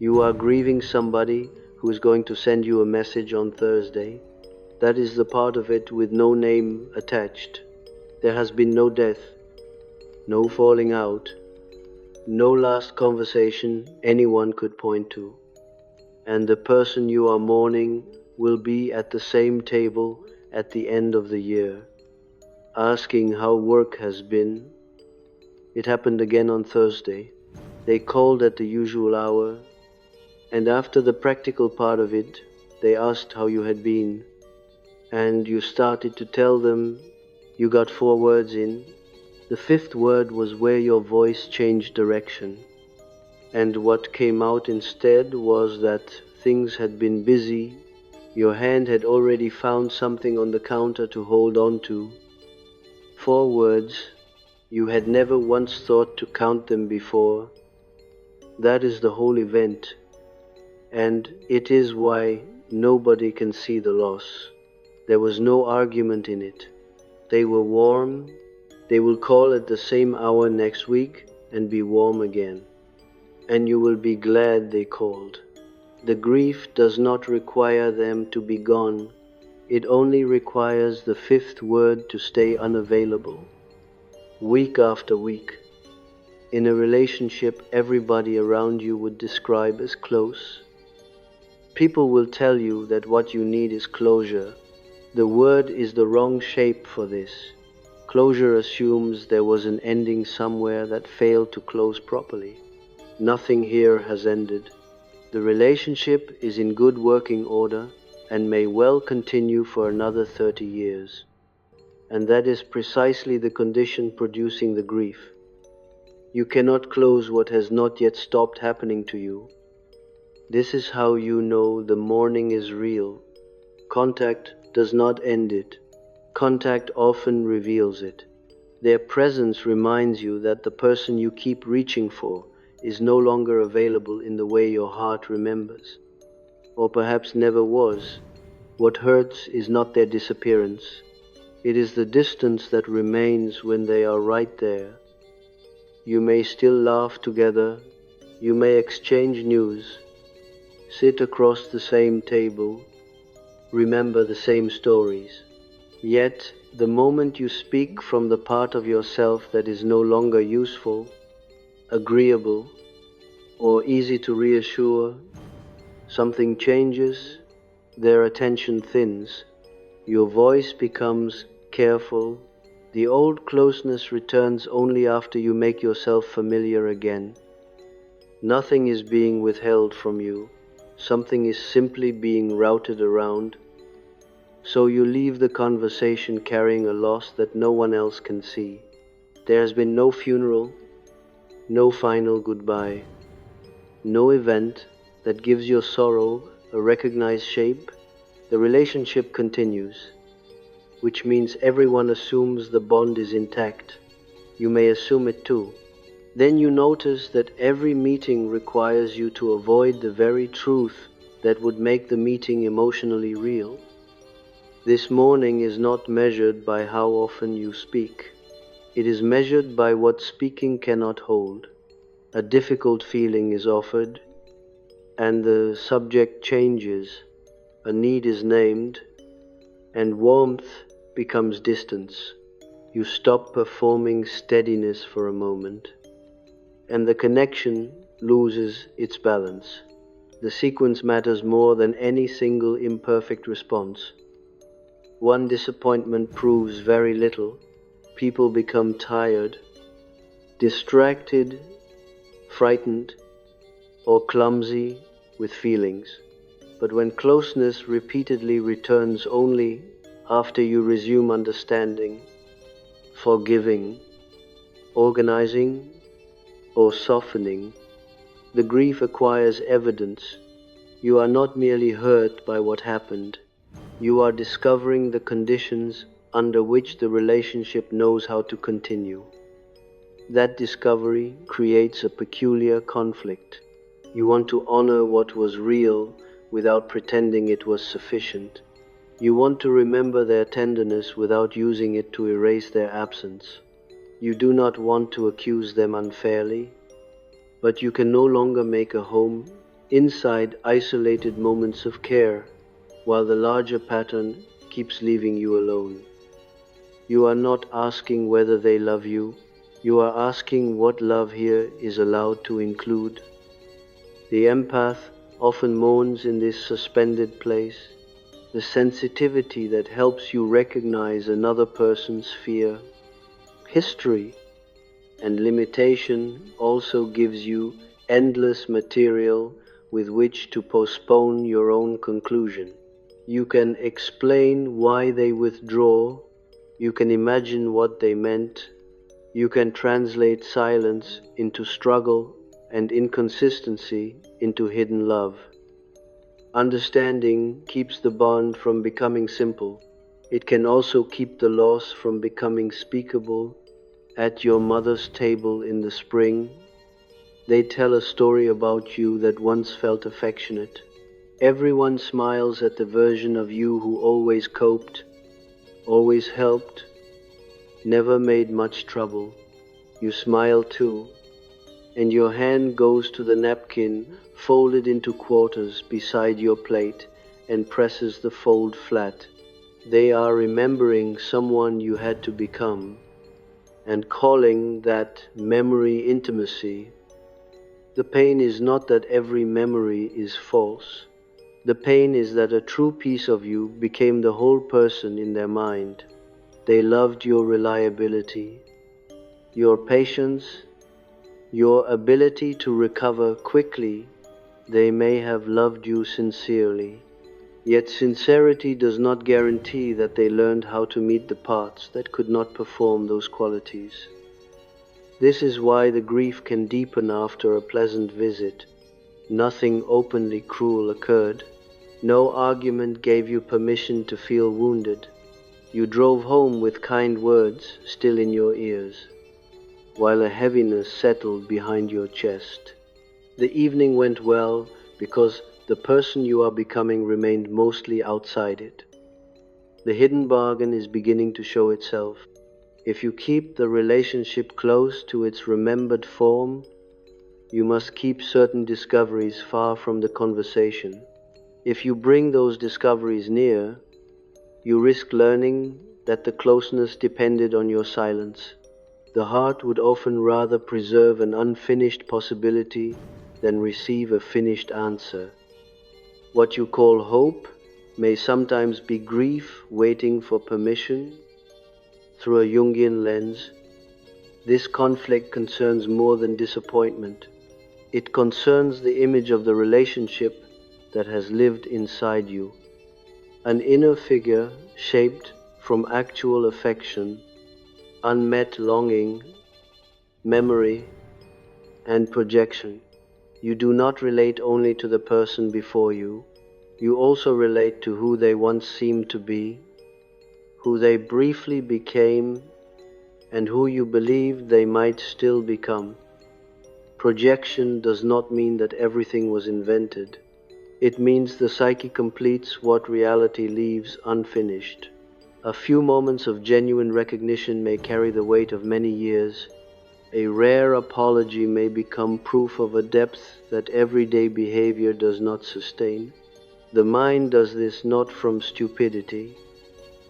You are grieving somebody who is going to send you a message on Thursday. That is the part of it with no name attached. There has been no death, no falling out, no last conversation anyone could point to. And the person you are mourning will be at the same table at the end of the year, asking how work has been. It happened again on Thursday. They called at the usual hour, and after the practical part of it, they asked how you had been. And you started to tell them. You got 4 words in. The 5th word was where your voice changed direction. And what came out instead was that things had been busy. Your hand had already found something on the counter to hold on to. 4 words. You had never once thought to count them before. That is the whole event. And it is why nobody can see the loss. There was no argument in it. They were warm. They will call at the same hour next week and be warm again. And you will be glad they called. The grief does not require them to be gone. It only requires the 5th word to stay unavailable. Week after week. In a relationship everybody around you would describe as close. People will tell you that what you need is closure. The word is the wrong shape for this. Closure assumes there was an ending somewhere that failed to close properly. Nothing here has ended. The relationship is in good working order and may well continue for another 30 years. And that is precisely the condition producing the grief. You cannot close what has not yet stopped happening to you. This is how you know the mourning is real. Contact does not end it. Contact often reveals it. Their presence reminds you that the person you keep reaching for is no longer available in the way your heart remembers, or perhaps never was. What hurts is not their disappearance. It is the distance that remains when they are right there. You may still laugh together. You may exchange news, sit across the same table, remember the same stories. Yet, the moment you speak from the part of yourself that is no longer useful, agreeable, or easy to reassure, something changes, their attention thins, your voice becomes careful, the old closeness returns only after you make yourself familiar again. Nothing is being withheld from you. Something is simply being routed around. So you leave the conversation carrying a loss that no one else can see. There has been no funeral, no final goodbye, no event that gives your sorrow a recognized shape. The relationship continues, which means everyone assumes the bond is intact. You may assume it too. Then you notice that every meeting requires you to avoid the very truth that would make the meeting emotionally real. This mourning is not measured by how often you speak. It is measured by what speaking cannot hold. A difficult feeling is offered, and the subject changes. A need is named, and warmth becomes distance. You stop performing steadiness for a moment, and the connection loses its balance. The sequence matters more than any single imperfect response. One disappointment proves very little. People become tired, distracted, frightened, or clumsy with feelings. But when closeness repeatedly returns only after you resume understanding, forgiving, organizing, or softening, the grief acquires evidence. You are not merely hurt by what happened. You are discovering the conditions under which the relationship knows how to continue. That discovery creates a peculiar conflict. You want to honor what was real without pretending it was sufficient. You want to remember their tenderness without using it to erase their absence. You do not want to accuse them unfairly, but you can no longer make a home inside isolated moments of care, while the larger pattern keeps leaving you alone. You are not asking whether they love you, you are asking what love here is allowed to include. The empath often mourns in this suspended place, the sensitivity that helps you recognize another person's fear. History and limitation also gives you endless material with which to postpone your own conclusion. You can explain why they withdraw, you can imagine what they meant, you can translate silence into struggle and inconsistency into hidden love. Understanding keeps the bond from becoming simple. It can also keep the loss from becoming speakable. At your mother's table in the spring, they tell a story about you that once felt affectionate. Everyone smiles at the version of you who always coped, always helped, never made much trouble. You smile too, and your hand goes to the napkin folded into quarters beside your plate and presses the fold flat. They are remembering someone you had to become, and calling that memory intimacy. The pain is not that every memory is false. The pain is that a true piece of you became the whole person in their mind. They loved your reliability, your patience, your ability to recover quickly. They may have loved you sincerely. Yet sincerity does not guarantee that they learned how to meet the parts that could not perform those qualities. This is why the grief can deepen after a pleasant visit. Nothing openly cruel occurred. No argument gave you permission to feel wounded. You drove home with kind words still in your ears, while a heaviness settled behind your chest. The evening went well because the person you are becoming remained mostly outside it. The hidden bargain is beginning to show itself. If you keep the relationship close to its remembered form, you must keep certain discoveries far from the conversation. If you bring those discoveries near, you risk learning that the closeness depended on your silence. The heart would often rather preserve an unfinished possibility than receive a finished answer. What you call hope may sometimes be grief waiting for permission. Through a Jungian lens, this conflict concerns more than disappointment. It concerns the image of the relationship that has lived inside you, an inner figure shaped from actual affection, unmet longing, memory, and projection. You do not relate only to the person before you, you also relate to who they once seemed to be, who they briefly became, and who you believe they might still become. Projection does not mean that everything was invented. It means the psyche completes what reality leaves unfinished. A few moments of genuine recognition may carry the weight of many years. A rare apology may become proof of a depth that everyday behavior does not sustain. The mind does this not from stupidity,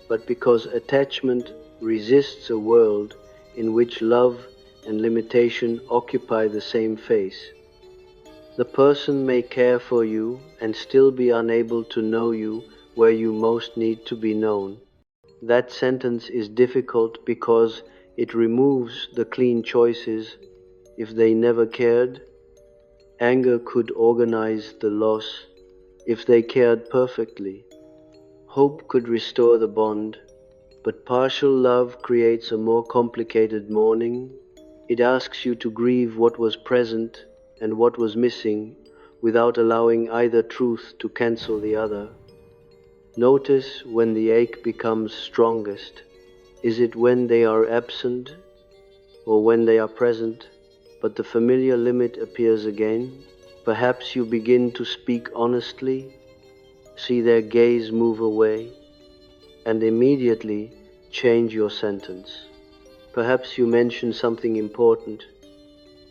but because attachment resists a world in which love and limitation occupy the same face. The person may care for you and still be unable to know you where you most need to be known. That sentence is difficult because it removes the clean choices. If they never cared, anger could organize the loss. If they cared perfectly, hope could restore the bond. But partial love creates a more complicated mourning. It asks you to grieve what was present and what was missing without allowing either truth to cancel the other. Notice when the ache becomes strongest. Is it when they are absent or when they are present, but the familiar limit appears again? Perhaps you begin to speak honestly, see their gaze move away, and immediately change your sentence. Perhaps you mention something important,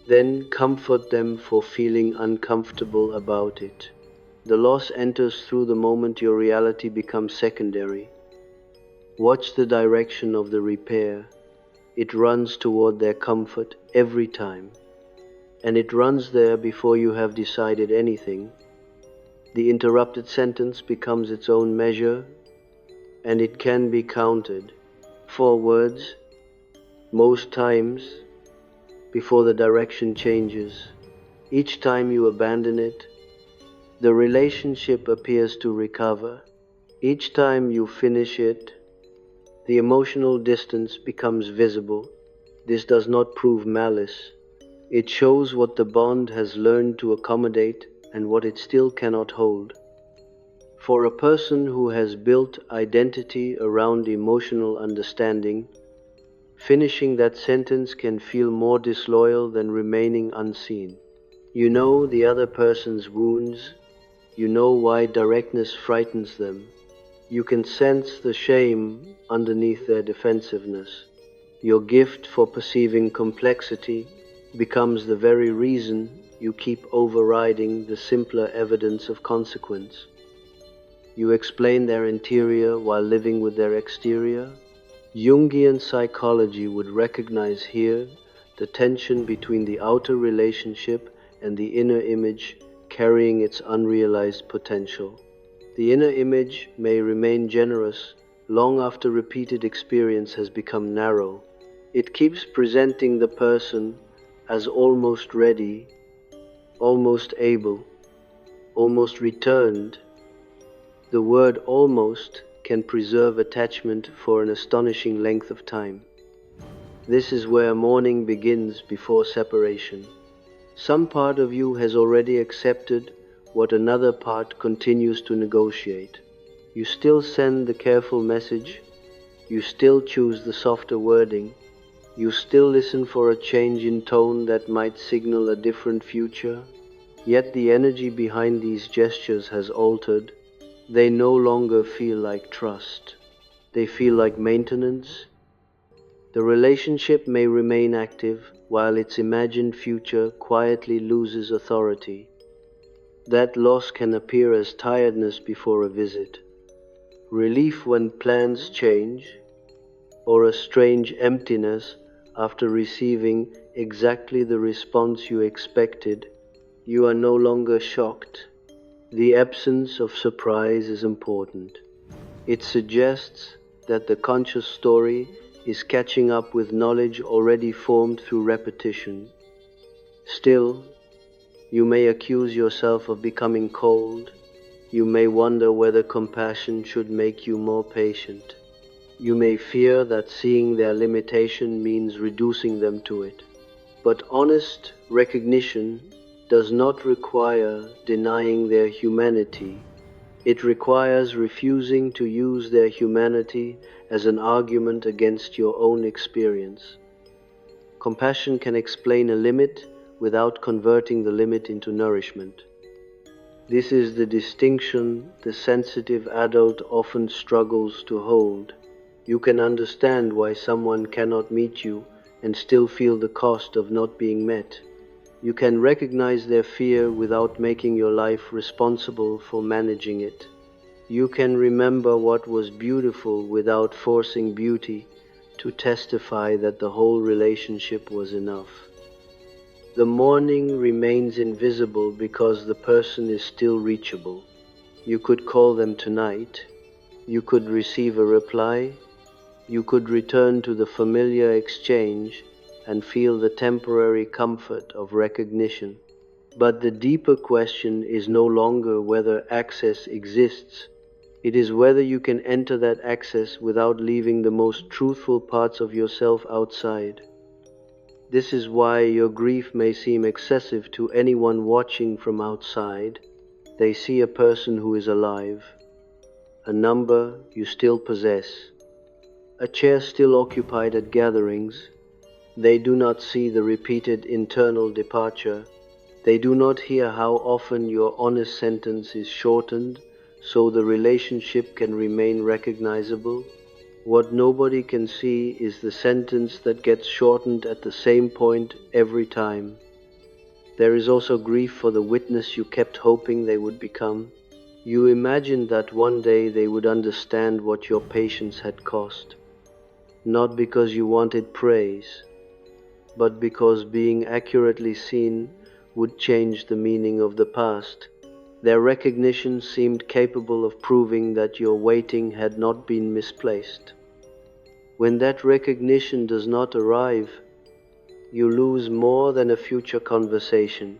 Then comfort them for feeling uncomfortable about it. The loss enters through the moment your reality becomes secondary. Watch the direction of the repair. It runs toward their comfort every time. And it runs there before you have decided anything. The interrupted sentence becomes its own measure, and it can be counted. 4 words, most times, before the direction changes. Each time you abandon it, the relationship appears to recover. Each time you finish it, the emotional distance becomes visible. This does not prove malice. It shows what the bond has learned to accommodate and what it still cannot hold. For a person who has built identity around emotional understanding, finishing that sentence can feel more disloyal than remaining unseen. You know the other person's wounds. You know why directness frightens them. You can sense the shame underneath their defensiveness. Your gift for perceiving complexity becomes the very reason you keep overriding the simpler evidence of consequence. You explain their interior while living with their exterior. Jungian psychology would recognize here the tension between the outer relationship and the inner image carrying its unrealized potential. The inner image may remain generous long after repeated experience has become narrow. It keeps presenting the person as almost ready, almost able, almost returned. The word almost can preserve attachment for an astonishing length of time. This is where mourning begins before separation. Some part of you has already accepted what another part continues to negotiate. You still send the careful message, you still choose the softer wording, you still listen for a change in tone that might signal a different future, yet the energy behind these gestures has altered. They no longer feel like trust. They feel like maintenance. The relationship may remain active while its imagined future quietly loses authority. That loss can appear as tiredness before a visit, relief when plans change, or a strange emptiness after receiving exactly the response you expected. You are no longer shocked. The absence of surprise is important. It suggests that the conscious story is catching up with knowledge already formed through repetition. Still, you may accuse yourself of becoming cold. You may wonder whether compassion should make you more patient. You may fear that seeing their limitation means reducing them to it. But honest recognition does not require denying their humanity. It requires refusing to use their humanity as an argument against your own experience. Compassion can explain a limit without converting the limit into nourishment. This is the distinction the sensitive adult often struggles to hold. You can understand why someone cannot meet you and still feel the cost of not being met. You can recognize their fear without making your life responsible for managing it. You can remember what was beautiful without forcing beauty to testify that the whole relationship was enough. The mourning remains invisible because the person is still reachable. You could call them tonight. You could receive a reply. You could return to the familiar exchange and feel the temporary comfort of recognition. But the deeper question is no longer whether access exists. It is whether you can enter that access without leaving the most truthful parts of yourself outside. This is why your grief may seem excessive to anyone watching from outside. They see a person who is alive, a number you still possess, a chair still occupied at gatherings. They do not see the repeated internal departure. They do not hear how often your honest sentence is shortened so the relationship can remain recognizable. What nobody can see is the sentence that gets shortened at the same point every time. There is also grief for the witness you kept hoping they would become. You imagined that one day they would understand what your patience had cost, not because you wanted praise, but because being accurately seen would change the meaning of the past. Their recognition seemed capable of proving that your waiting had not been misplaced. When that recognition does not arrive, you lose more than a future conversation.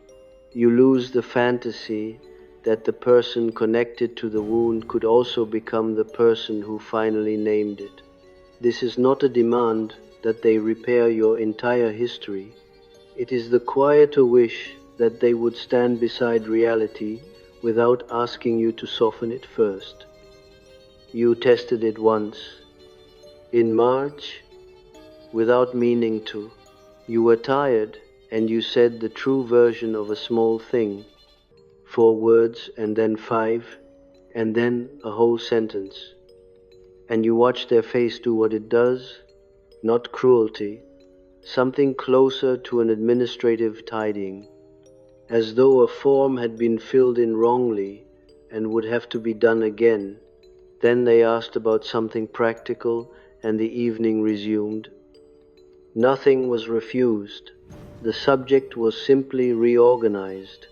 You lose the fantasy that the person connected to the wound could also become the person who finally named it. This is not a demand that they repair your entire history. It is the quieter wish that they would stand beside reality without asking you to soften it first. You tested it once, in March, without meaning to. You were tired, and you said the true version of a small thing. 4 words, and then 5, and then a whole sentence. And you watch their face do what it does, not cruelty, something closer to an administrative tidying, as though a form had been filled in wrongly and would have to be done again. Then they asked about something practical, and the evening resumed. Nothing was refused. The subject was simply reorganized.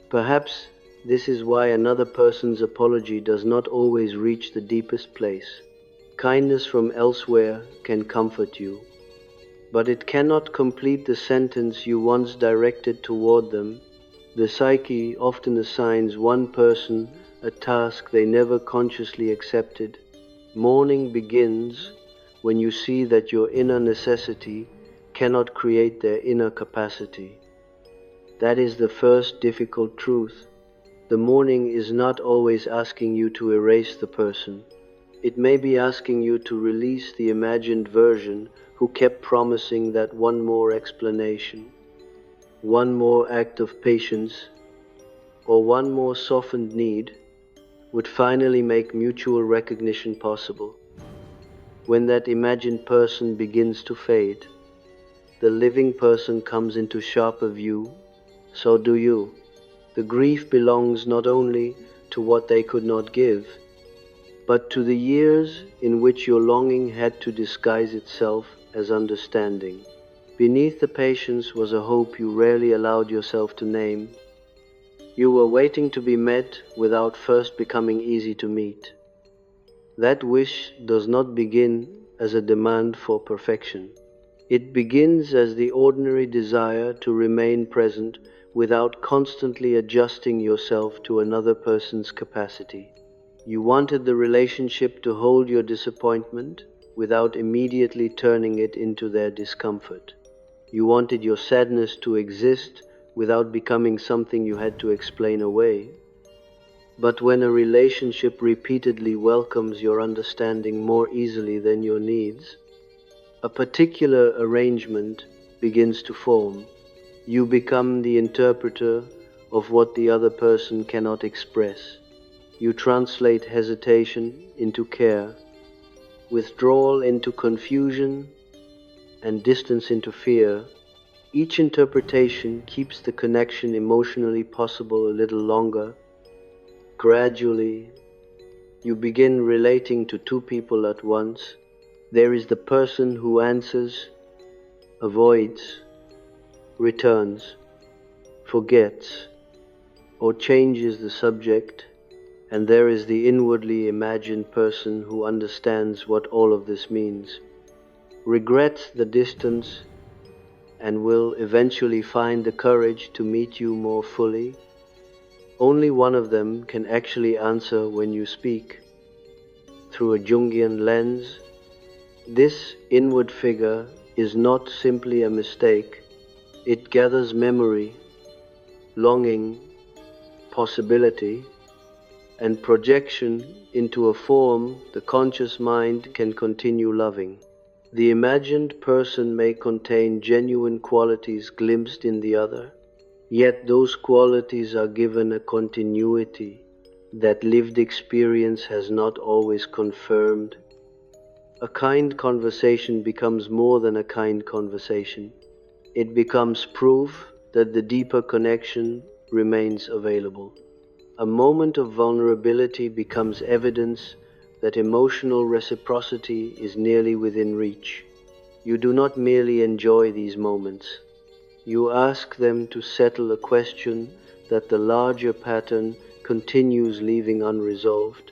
Perhaps this is why another person's apology does not always reach the deepest place. Kindness from elsewhere can comfort you, but it cannot complete the sentence you once directed toward them. The psyche often assigns one person a task they never consciously accepted. Mourning begins when you see that your inner necessity cannot create their inner capacity. That is the first difficult truth. The mourning is not always asking you to erase the person. It may be asking you to release the imagined version who kept promising that one more explanation, one more act of patience, or one more softened need would finally make mutual recognition possible. When that imagined person begins to fade, the living person comes into sharper view. So do you. The grief belongs not only to what they could not give, but to the years in which your longing had to disguise itself as understanding. Beneath the patience was a hope you rarely allowed yourself to name. You were waiting to be met without first becoming easy to meet. That wish does not begin as a demand for perfection. It begins as the ordinary desire to remain present without constantly adjusting yourself to another person's capacity. You wanted the relationship to hold your disappointment without immediately turning it into their discomfort. You wanted your sadness to exist without becoming something you had to explain away. But when a relationship repeatedly welcomes your understanding more easily than your needs, a particular arrangement begins to form. You become the interpreter of what the other person cannot express. You translate hesitation into care, withdrawal into confusion, and distance into fear. Each interpretation keeps the connection emotionally possible a little longer. Gradually, you begin relating to 2 people at once. There is the person who answers, avoids, returns, forgets, or changes the subject, and there is the inwardly imagined person who understands what all of this means, regrets the distance, and will eventually find the courage to meet you more fully. Only one of them can actually answer when you speak. Through a Jungian lens, this inward figure is not simply a mistake. It gathers memory, longing, possibility, and projection into a form the conscious mind can continue loving. The imagined person may contain genuine qualities glimpsed in the other, yet those qualities are given a continuity that lived experience has not always confirmed. A kind conversation becomes more than a kind conversation. It becomes proof that the deeper connection remains available. A moment of vulnerability becomes evidence that emotional reciprocity is nearly within reach. You do not merely enjoy these moments. You ask them to settle a question that the larger pattern continues leaving unresolved.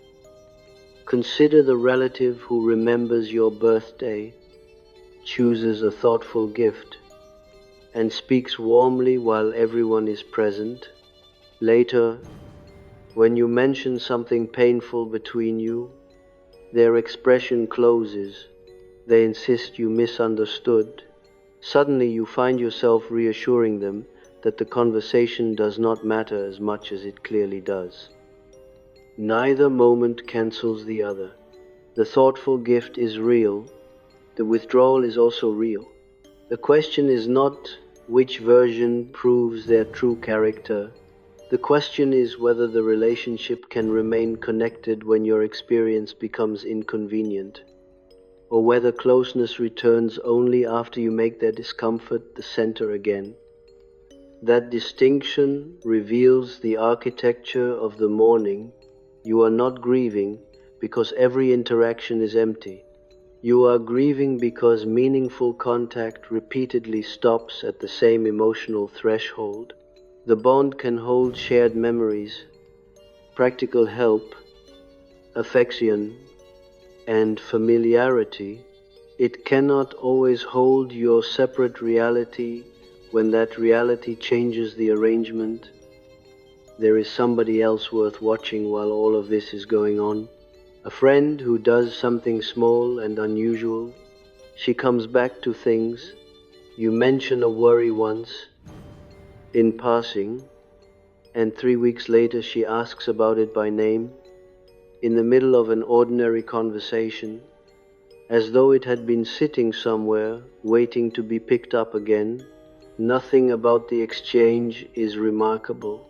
Consider the relative who remembers your birthday, chooses a thoughtful gift, and speaks warmly while everyone is present. Later, when you mention something painful between you, their expression closes. They insist you misunderstood. Suddenly you find yourself reassuring them that the conversation does not matter as much as it clearly does. Neither moment cancels the other. The thoughtful gift is real. The withdrawal is also real. The question is not which version proves their true character. The question is whether the relationship can remain connected when your experience becomes inconvenient, or whether closeness returns only after you make their discomfort the center again. That distinction reveals the architecture of the mourning. You are not grieving because every interaction is empty. You are grieving because meaningful contact repeatedly stops at the same emotional threshold. The bond can hold shared memories, practical help, affection, and familiarity. It cannot always hold your separate reality. When that reality changes the arrangement, there is somebody else worth watching while all of this is going on. A friend who does something small and unusual. She comes back to things. You mention a worry once, in passing, and 3 weeks later she asks about it by name, in the middle of an ordinary conversation, as though it had been sitting somewhere, waiting to be picked up again. Nothing about the exchange is remarkable.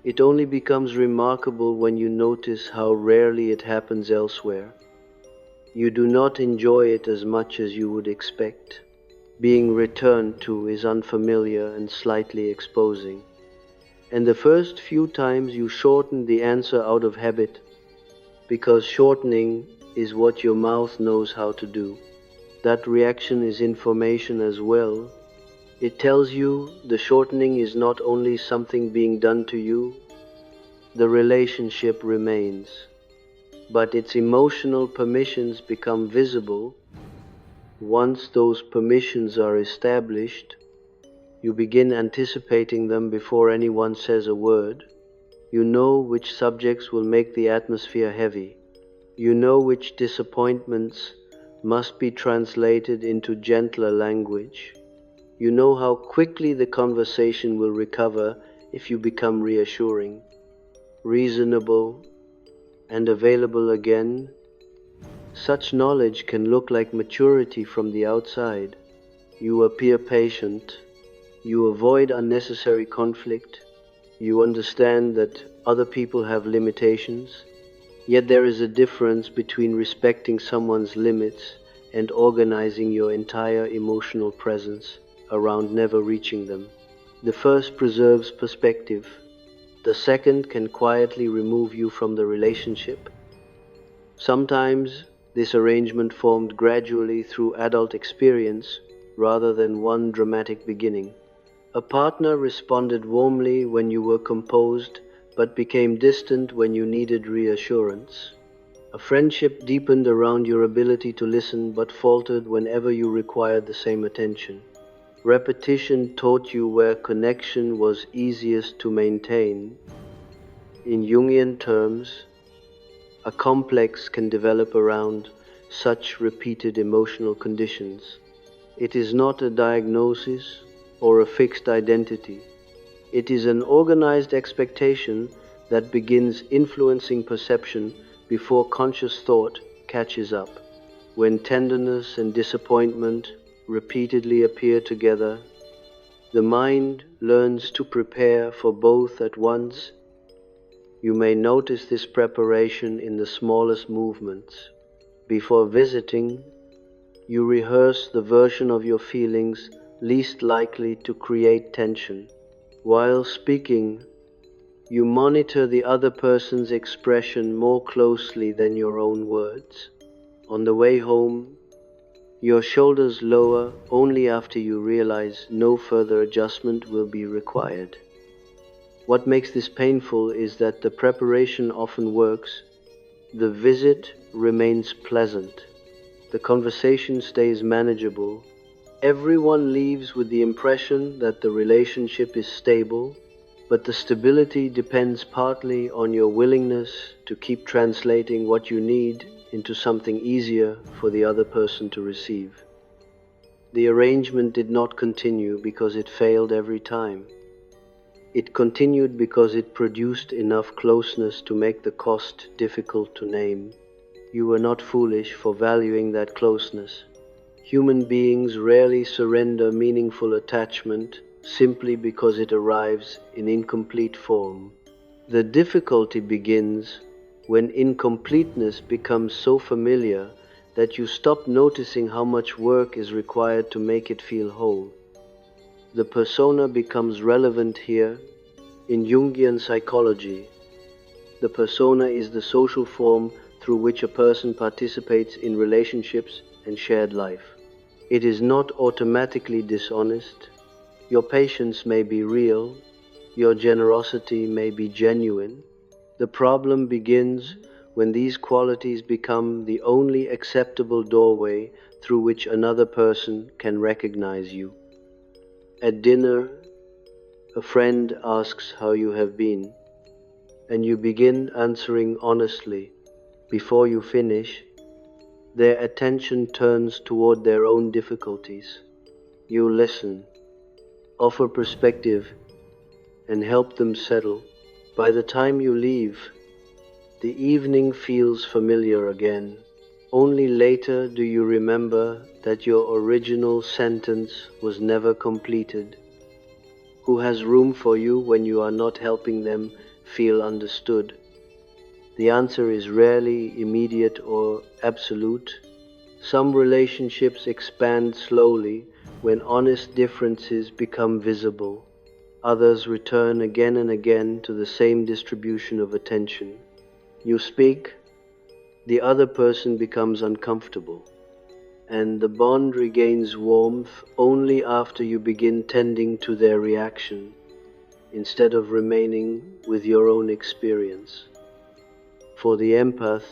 It only becomes remarkable when you notice how rarely it happens elsewhere. You do not enjoy it as much as you would expect. Being returned to is unfamiliar and slightly exposing. And the first few times you shorten the answer out of habit, because shortening is what your mouth knows how to do. That reaction is information as well. It tells you the shortening is not only something being done to you, the relationship remains, but its emotional permissions become visible. Once those permissions are established, you begin anticipating them before anyone says a word. You know which subjects will make the atmosphere heavy. You know which disappointments must be translated into gentler language. You know how quickly the conversation will recover if you become reassuring, reasonable, and available again. Such knowledge can look like maturity from the outside. You appear patient. You avoid unnecessary conflict. You understand that other people have limitations. Yet there is a difference between respecting someone's limits and organizing your entire emotional presence around never reaching them. The first preserves perspective. The second can quietly remove you from the relationship. Sometimes this arrangement formed gradually through adult experience rather than one dramatic beginning. A partner responded warmly when you were composed, but became distant when you needed reassurance. A friendship deepened around your ability to listen, but faltered whenever you required the same attention. Repetition taught you where connection was easiest to maintain. In Jungian terms, a complex can develop around such repeated emotional conditions. It is not a diagnosis or a fixed identity. It is an organized expectation that begins influencing perception before conscious thought catches up. When tenderness and disappointment repeatedly appear together, the mind learns to prepare for both at once. You may notice this preparation in the smallest movements. Before visiting, you rehearse the version of your feelings least likely to create tension. While speaking, you monitor the other person's expression more closely than your own words. On the way home, your shoulders lower only after you realize no further adjustment will be required. What makes this painful is that the preparation often works, the visit remains pleasant, the conversation stays manageable. Everyone leaves with the impression that the relationship is stable, but the stability depends partly on your willingness to keep translating what you need into something easier for the other person to receive. The arrangement did not continue because it failed every time. It continued because it produced enough closeness to make the cost difficult to name. You were not foolish for valuing that closeness. Human beings rarely surrender meaningful attachment simply because it arrives in incomplete form. The difficulty begins when incompleteness becomes so familiar that you stop noticing how much work is required to make it feel whole. The persona becomes relevant here. In Jungian psychology, the persona is the social form through which a person participates in relationships and shared life. It is not automatically dishonest. Your patience may be real, your generosity may be genuine. The problem begins when these qualities become the only acceptable doorway through which another person can recognize you. At dinner, a friend asks how you have been, and you begin answering honestly. Before you finish, their attention turns toward their own difficulties. You listen, offer perspective, and help them settle. By the time you leave, the evening feels familiar again. Only later do you remember that your original sentence was never completed. Who has room for you when you are not helping them feel understood? The answer is rarely immediate or absolute. Some relationships expand slowly when honest differences become visible. Others return again and again to the same distribution of attention. You speak, the other person becomes uncomfortable, and the bond regains warmth only after you begin tending to their reaction, instead of remaining with your own experience. For the empath,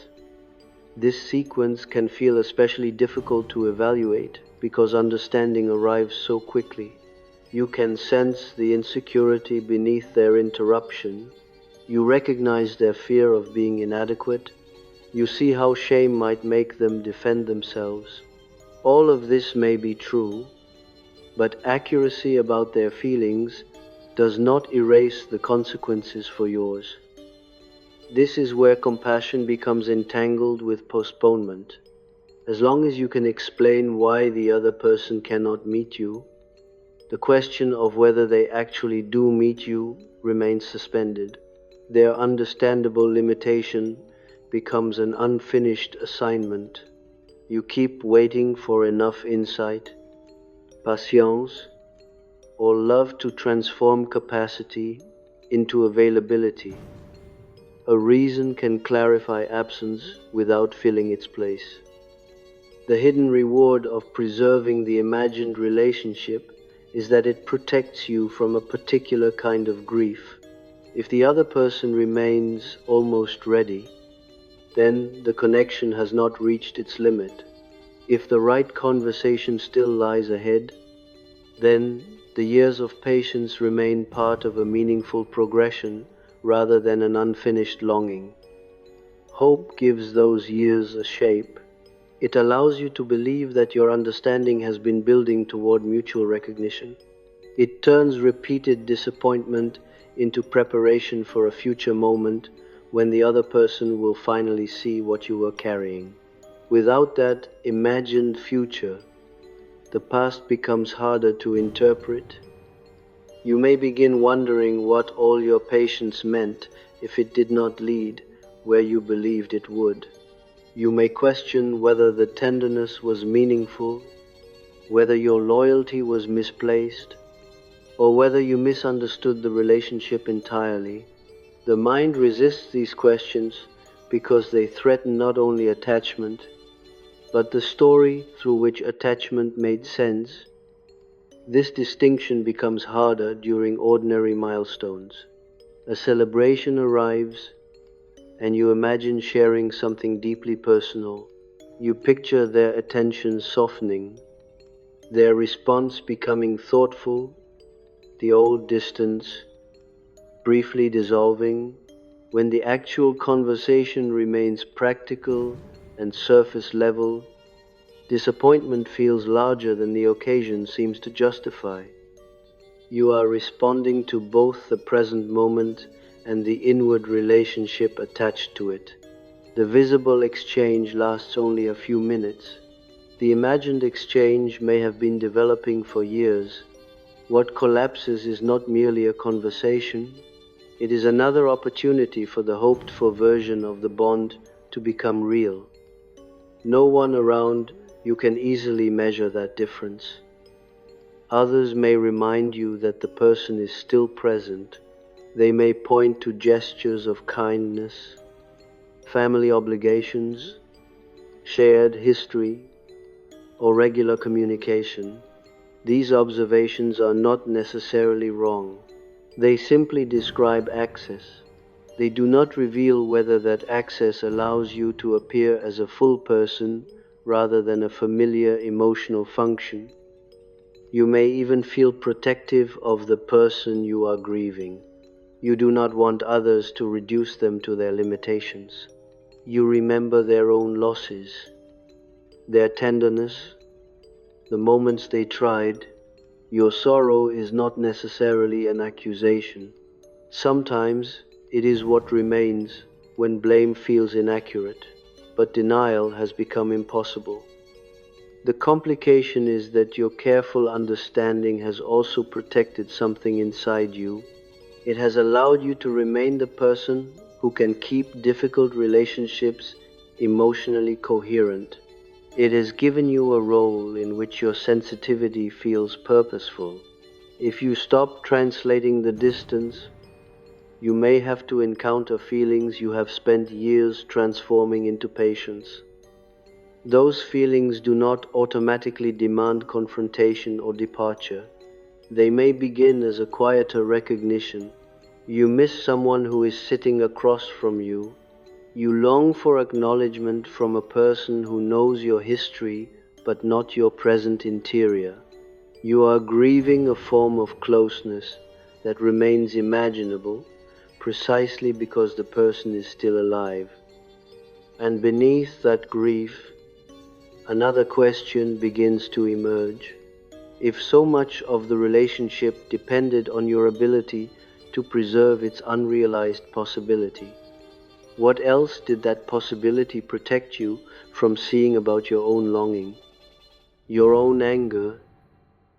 this sequence can feel especially difficult to evaluate because understanding arrives so quickly. You can sense the insecurity beneath their interruption. You recognize their fear of being inadequate. You see how shame might make them defend themselves. All of this may be true, but accuracy about their feelings does not erase the consequences for yours. This is where compassion becomes entangled with postponement. As long as you can explain why the other person cannot meet you, the question of whether they actually do meet you remains suspended. Their understandable limitation becomes an unfinished assignment. You keep waiting for enough insight, patience, or love to transform capacity into availability. A reason can clarify absence without filling its place. The hidden reward of preserving the imagined relationship is that it protects you from a particular kind of grief. If the other person remains almost ready, then the connection has not reached its limit. If the right conversation still lies ahead, then the years of patience remain part of a meaningful progression rather than an unfinished longing. Hope gives those years a shape. It allows you to believe that your understanding has been building toward mutual recognition. It turns repeated disappointment into preparation for a future moment when the other person will finally see what you were carrying. Without that imagined future, the past becomes harder to interpret. You may begin wondering what all your patience meant if it did not lead where you believed it would. You may question whether the tenderness was meaningful, whether your loyalty was misplaced, or whether you misunderstood the relationship entirely. The mind resists these questions because they threaten not only attachment, but the story through which attachment made sense. This distinction becomes harder during ordinary milestones. A celebration arrives, and you imagine sharing something deeply personal. You picture their attention softening, their response becoming thoughtful, the old distance briefly dissolving, when the actual conversation remains practical and surface level. Disappointment feels larger than the occasion seems to justify. You are responding to both the present moment and the inward relationship attached to it. The visible exchange lasts only a few minutes. The imagined exchange may have been developing for years. What collapses is not merely a conversation, it is another opportunity for the hoped-for version of the bond to become real. No one around you can easily measure that difference. Others may remind you that the person is still present. They may point to gestures of kindness, family obligations, shared history, or regular communication. These observations are not necessarily wrong. They simply describe access. They do not reveal whether that access allows you to appear as a full person rather than a familiar emotional function. You may even feel protective of the person you are grieving. You do not want others to reduce them to their limitations. You remember their own losses, their tenderness, the moments they tried. Your sorrow is not necessarily an accusation. Sometimes it is what remains when blame feels inaccurate, but denial has become impossible. The complication is that your careful understanding has also protected something inside you. It has allowed you to remain the person who can keep difficult relationships emotionally coherent. It has given you a role in which your sensitivity feels purposeful. If you stop translating the distance, you may have to encounter feelings you have spent years transforming into patience. Those feelings do not automatically demand confrontation or departure. They may begin as a quieter recognition. You miss someone who is sitting across from you. You long for acknowledgement from a person who knows your history but not your present interior. You are grieving a form of closeness that remains imaginable precisely because the person is still alive. And beneath that grief, another question begins to emerge. If so much of the relationship depended on your ability to preserve its unrealized possibility, what else did that possibility protect you from seeing about your own longing, your own anger,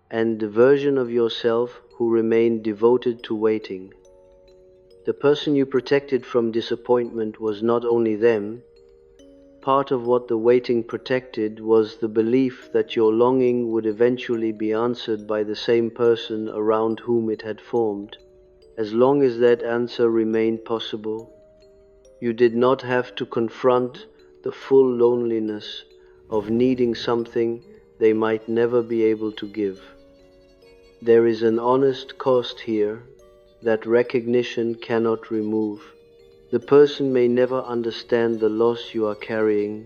and the version of yourself who remained devoted to waiting? The person you protected from disappointment was not only them. Part of what the waiting protected was the belief that your longing would eventually be answered by the same person around whom it had formed. As long as that answer remained possible, you did not have to confront the full loneliness of needing something they might never be able to give. There is an honest cost here that recognition cannot remove. The person may never understand the loss you are carrying.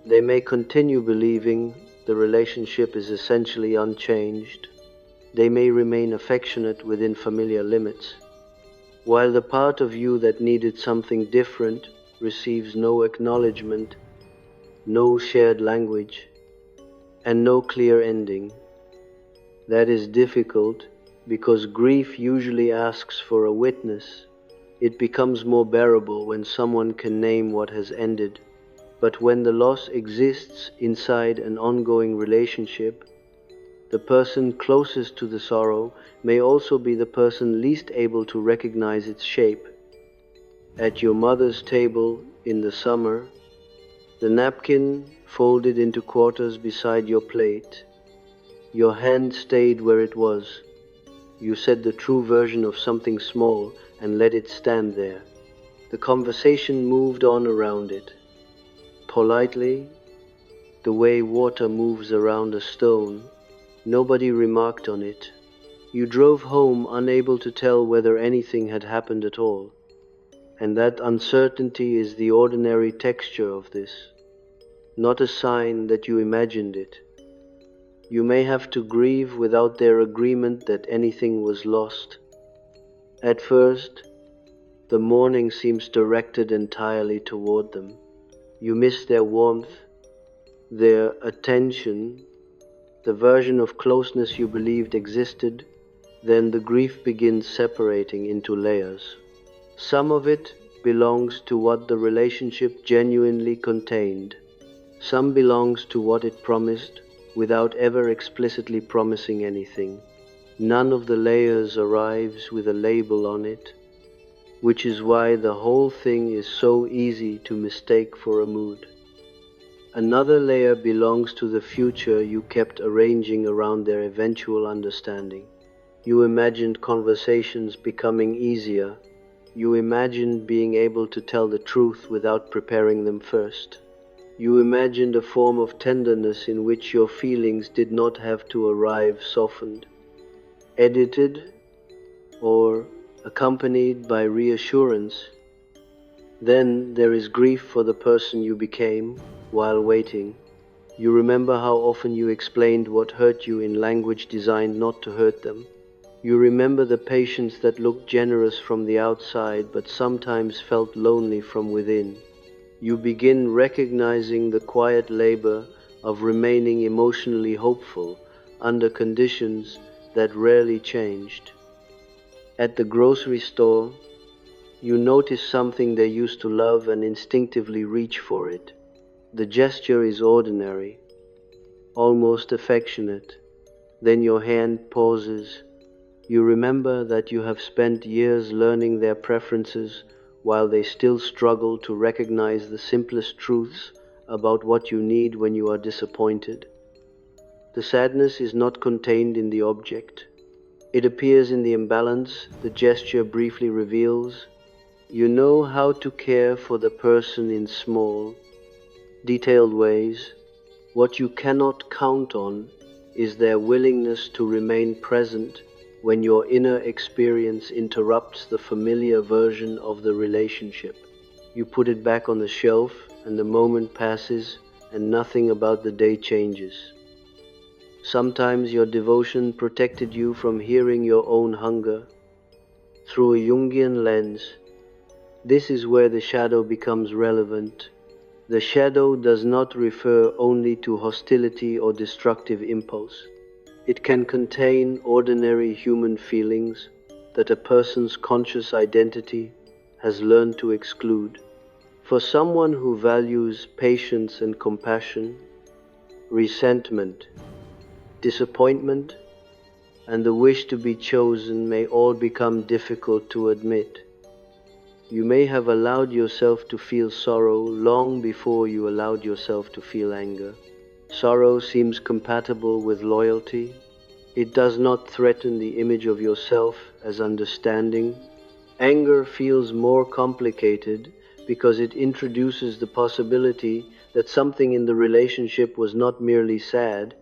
They may continue believing the relationship is essentially unchanged. They may remain affectionate within familiar limits, while the part of you that needed something different receives no acknowledgement, no shared language, and no clear ending. That is difficult because grief usually asks for a witness. It becomes more bearable when someone can name what has ended. But when the loss exists inside an ongoing relationship, the person closest to the sorrow may also be the person least able to recognize its shape. At your mother's table in the summer, the napkin folded into quarters beside your plate, your hand stayed where it was. You said the true version of something small and let it stand there. The conversation moved on around it. Politely, the way water moves around a stone. Nobody remarked on it. You drove home unable to tell whether anything had happened at all. And that uncertainty is the ordinary texture of this, not a sign that you imagined it. You may have to grieve without their agreement that anything was lost. At first, the mourning seems directed entirely toward them. You miss their warmth, their attention, the version of closeness you believed existed. Then the grief begins separating into layers. Some of it belongs to what the relationship genuinely contained. Some belongs to what it promised without ever explicitly promising anything. None of the layers arrives with a label on it, which is why the whole thing is so easy to mistake for a mood. Another layer belongs to the future you kept arranging around their eventual understanding. You imagined conversations becoming easier. You imagined being able to tell the truth without preparing them first. You imagined a form of tenderness in which your feelings did not have to arrive softened, edited, or accompanied by reassurance. Then there is grief for the person you became while waiting. You remember how often you explained what hurt you in language designed not to hurt them. You remember the patience that looked generous from the outside but sometimes felt lonely from within. You begin recognizing the quiet labor of remaining emotionally hopeful under conditions that rarely changed. At the grocery store, you notice something they used to love and instinctively reach for it. The gesture is ordinary, almost affectionate. Then your hand pauses. You remember that you have spent years learning their preferences while they still struggle to recognize the simplest truths about what you need when you are disappointed. The sadness is not contained in the object. It appears in the imbalance the gesture briefly reveals. You know how to care for the person in small, detailed ways. What you cannot count on is their willingness to remain present when your inner experience interrupts the familiar version of the relationship. You put it back on the shelf, and the moment passes, and nothing about the day changes. Sometimes your devotion protected you from hearing your own hunger. Through a Jungian lens, this is where the shadow becomes relevant. The shadow does not refer only to hostility or destructive impulse. It can contain ordinary human feelings that a person's conscious identity has learned to exclude. For someone who values patience and compassion, resentment, disappointment, and the wish to be chosen may all become difficult to admit. You may have allowed yourself to feel sorrow long before you allowed yourself to feel anger. Sorrow seems compatible with loyalty. It does not threaten the image of yourself as understanding. Anger feels more complicated because it introduces the possibility that something in the relationship was not merely sad,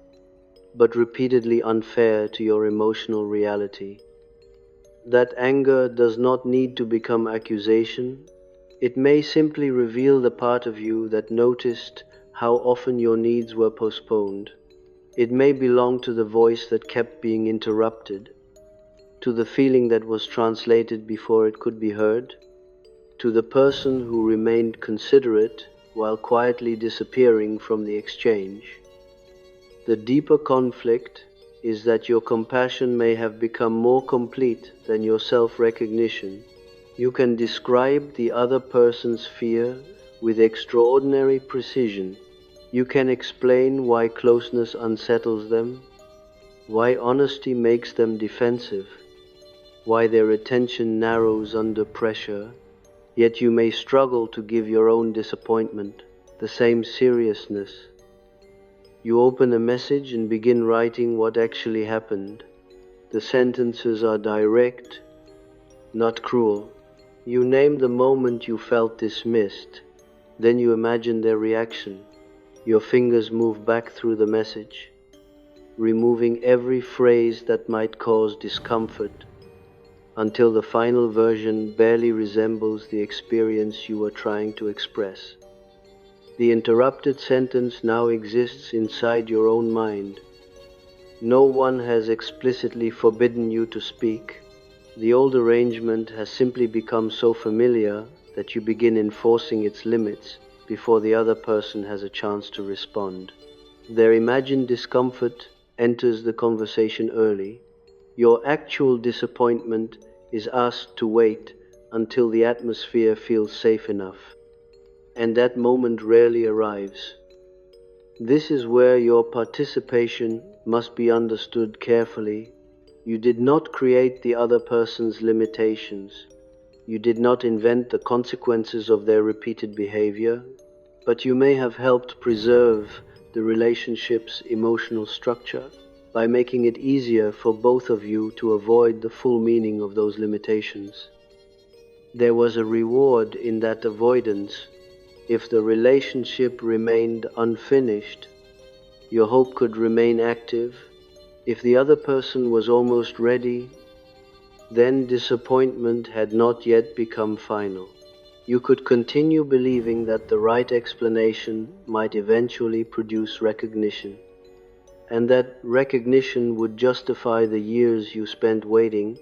but repeatedly unfair to your emotional reality. That anger does not need to become accusation. It may simply reveal the part of you that noticed how often your needs were postponed. It may belong to the voice that kept being interrupted, to the feeling that was translated before it could be heard, to the person who remained considerate while quietly disappearing from the exchange. The deeper conflict is that your compassion may have become more complete than your self-recognition. You can describe the other person's fear with extraordinary precision. You can explain why closeness unsettles them, why honesty makes them defensive, why their attention narrows under pressure, yet you may struggle to give your own disappointment the same seriousness. You open a message and begin writing what actually happened. The sentences are direct, not cruel. You name the moment you felt dismissed, then you imagine their reaction. Your fingers move back through the message, removing every phrase that might cause discomfort, until the final version barely resembles the experience you were trying to express. The interrupted sentence now exists inside your own mind. No one has explicitly forbidden you to speak. The old arrangement has simply become so familiar that you begin enforcing its limits before the other person has a chance to respond. Their imagined discomfort enters the conversation early. Your actual disappointment is asked to wait until the atmosphere feels safe enough, and that moment rarely arrives. This is where your participation must be understood carefully. You did not create the other person's limitations. You did not invent the consequences of their repeated behavior, but you may have helped preserve the relationship's emotional structure by making it easier for both of you to avoid the full meaning of those limitations. There was a reward in that avoidance. If the relationship remained unfinished, your hope could remain active. If the other person was almost ready, then disappointment had not yet become final. You could continue believing that the right explanation might eventually produce recognition, and that recognition would justify the years you spent waiting.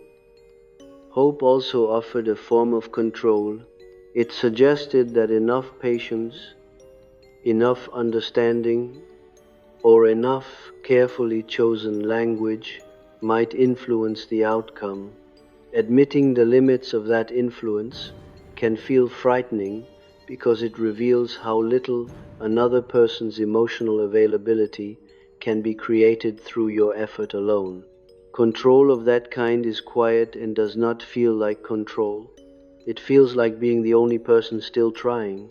Hope also offered a form of control. It suggested that enough patience, enough understanding, or enough carefully chosen language might influence the outcome. Admitting the limits of that influence can feel frightening because it reveals how little another person's emotional availability can be created through your effort alone. Control of that kind is quiet and does not feel like control. It feels like being the only person still trying.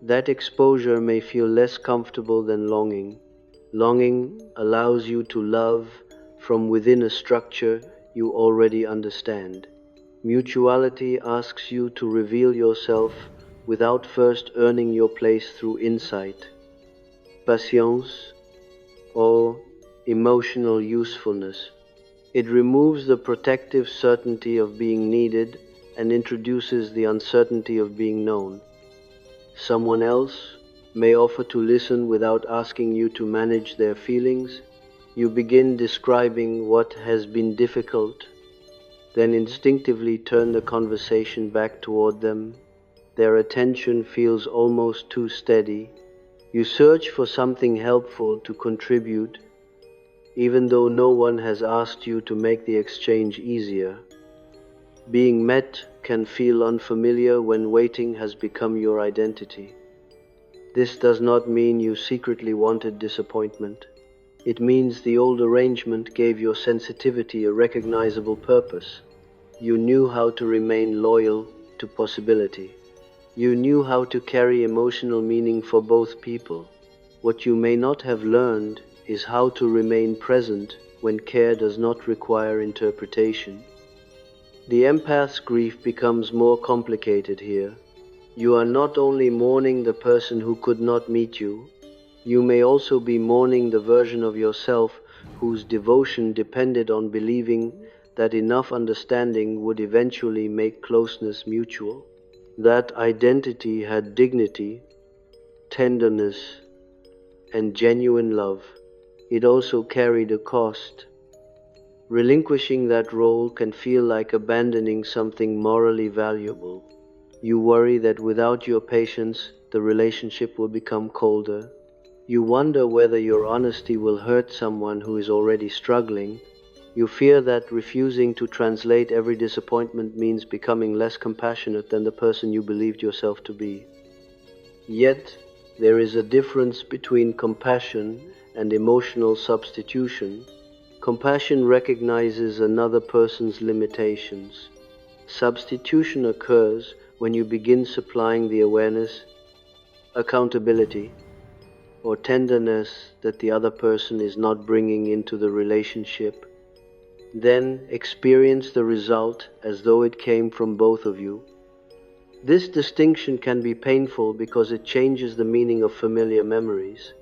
That exposure may feel less comfortable than longing. Longing allows you to love from within a structure you already understand. Mutuality asks you to reveal yourself without first earning your place through insight. Patience, or emotional usefulness. It removes the protective certainty of being needed and introduces the uncertainty of being known. Someone else may offer to listen without asking you to manage their feelings. You begin describing what has been difficult, then instinctively turn the conversation back toward them. Their attention feels almost too steady. You search for something helpful to contribute, even though no one has asked you to make the exchange easier. Being met can feel unfamiliar when waiting has become your identity. This does not mean you secretly wanted disappointment. It means the old arrangement gave your sensitivity a recognizable purpose. You knew how to remain loyal to possibility. You knew how to carry emotional meaning for both people. What you may not have learned is how to remain present when care does not require interpretation. The empath's grief becomes more complicated here. You are not only mourning the person who could not meet you, you may also be mourning the version of yourself whose devotion depended on believing that enough understanding would eventually make closeness mutual. That identity had dignity, tenderness, and genuine love. It also carried a cost. Relinquishing that role can feel like abandoning something morally valuable. You worry that without your patience, the relationship will become colder. You wonder whether your honesty will hurt someone who is already struggling. You fear that refusing to translate every disappointment means becoming less compassionate than the person you believed yourself to be. Yet, there is a difference between compassion and emotional substitution. Compassion recognizes another person's limitations. Substitution occurs when you begin supplying the awareness, accountability, or tenderness that the other person is not bringing into the relationship. Then experience the result as though it came from both of you. This distinction can be painful because it changes the meaning of familiar memories.